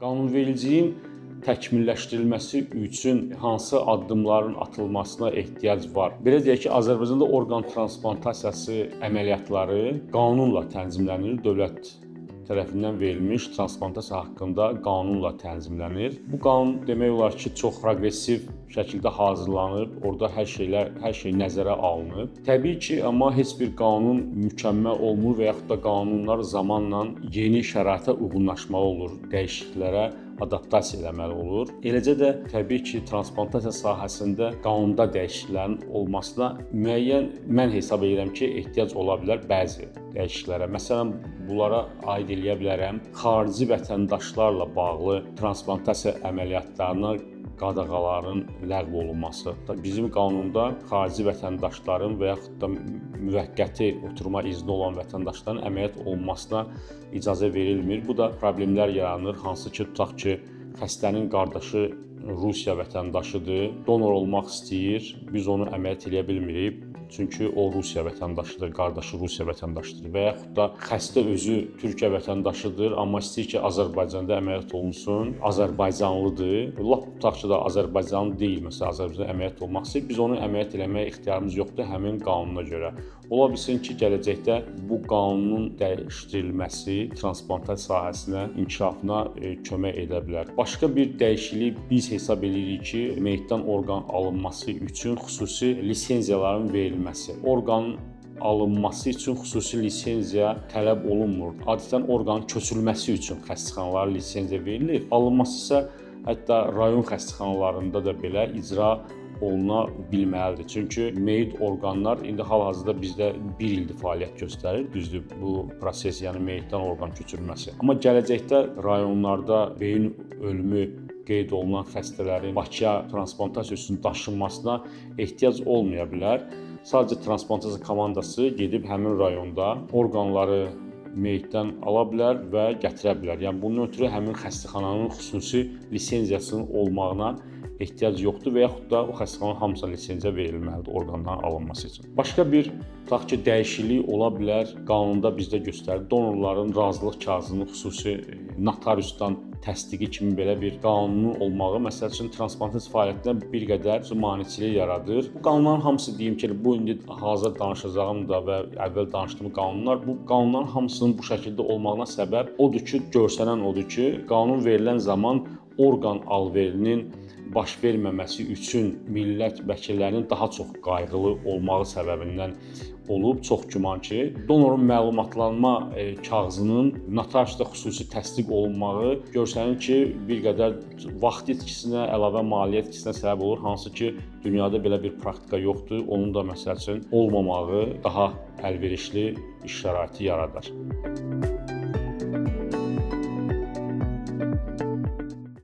Qanunvericiliyin təkmilləşdirilməsi üçün hansı addımların atılmasına ehtiyac var? Belə deyək ki, Azərbaycanda orqan transplantasiyası əməliyyatları qanunla tənzimlənir, dövlət tərəfindən verilmiş transplantasiya haqqında qanunla tənzimlənir. Bu qanun demək olar ki, çox progressiv şəkildə hazırlanıb, orada hər şey nəzərə alınıb. Təbii ki, amma heç bir qanun mükəmməl olmur və yaxud da qanunlar zamanla yeni şəraitə uyğunlaşmalı olur, dəyişikliklərə adaptasiya eləməli olur. Eləcə də təbii ki, transplantasiya sahəsində qanunda dəyişikliklərin olmasına müəyyən mən hesab edirəm ki, ehtiyac ola bilər bəzi dəyişikliklərə. Məsələn, bunlara aid eləyə bilərəm xarici vətəndaşlarla bağlı transplantasiya əməliyyatlarına qadağaların ləğv olunması. Bizim qanunda xarici vətəndaşların və yaxud da müvəqqəti oturma izni olan vətəndaşların əməliyyat olunmasına icazə verilmir. Bu da problemlər yaranır. Hansı ki, tutaq ki, xəstənin qardaşı Rusiya vətəndaşıdır, donor olmaq istəyir, biz onu əməliyyat eləyə bilmirik. Çünki o Rusiya vətəndaşıdır, qardaşı Rusiya vətəndaşıdır və yaxud da xəstə özü Türkiyə vətəndaşıdır, amma istəyir ki, Azərbaycanda əməliyyat olunsun, Azərbaycanlıdır. Lap tutaq ki, da Azərbaycanlı deyil, məsələn, Azərbaycanda əməliyyat olmaq istəyir, biz onu əməliyyat eləməyə ixtiyarımız yoxdur həmin qanuna görə. Ola bilsin ki, gələcəkdə bu qanunun dəyişdirilməsi transplantasiya sahəsinə inkişafına kömək edə bilər. Başqa bir dəyişiklik biz hesab edirik ki, meyitdən orqan alınması üçün xüsusi lisenziyaların verilməsi. Orqanın alınması üçün xüsusi lisenziya tələb olunmur. Adətən orqanın köçürülməsi üçün xəstəxanalara lisenziya verilir. Alınması isə hətta rayon xəstəxanalarında da belə icra oluna bilməlidir. Çünki meyit orqanlar indi hal-hazırda bizdə 1 ildir fəaliyyət göstərir. Düzdür, bu proses, yəni meyitdən orqan köçürülməsi. Amma gələcəkdə rayonlarda beyin ölümü qeyd olunan xəstələrin Bakıya transplantasiya üçün daşınmasına ehtiyac olmaya bilər. Sadəcə transplantasiya komandası gedib həmin rayonda orqanları meyitdən ala bilər və gətirə bilər. Yəni bunun ötürü həmin xəstəxananın xüsusi lisenziyasının olmağına ehtiyac yoxdur və yaxud da o xəstəxananın hamısına lisenziya verilməlidir orqanların alınması üçün. Başqa bir tutaq ki, dəyişiklik ola bilər. Qanunda bizdə göstərilir. Donorların razılıq kağızının xüsusi notariusdan təsdiqi kimi belə bir qanunun olmağı məsəl üçün transplantasiya fəaliyyətinə bir qədər maneçilik yaradır. Bu qanunların hamısı deyim ki, bu indi hazır danışacağım da və əvvəl danışdığım qanunlar, bu qanunların hamısının bu şəkildə olmağına səbəb odur ki, görsənən odur ki, qanun verilən zaman orqan alverinin baş verməməsi üçün millət vəkillərinin daha çox qayğılı olmağı səbəbindən olub, çox güman ki, donorun məlumatlanma kağızının notariusda xüsusi təsdiq olunmağı görsənir ki, bir qədər vaxt itkisinə, əlavə maliyyə itkisinə səbəb olur, hansı ki, dünyada belə bir praktika yoxdur. Onun da məsəl üçün olmamağı daha əlverişli iş şəraiti yaradar.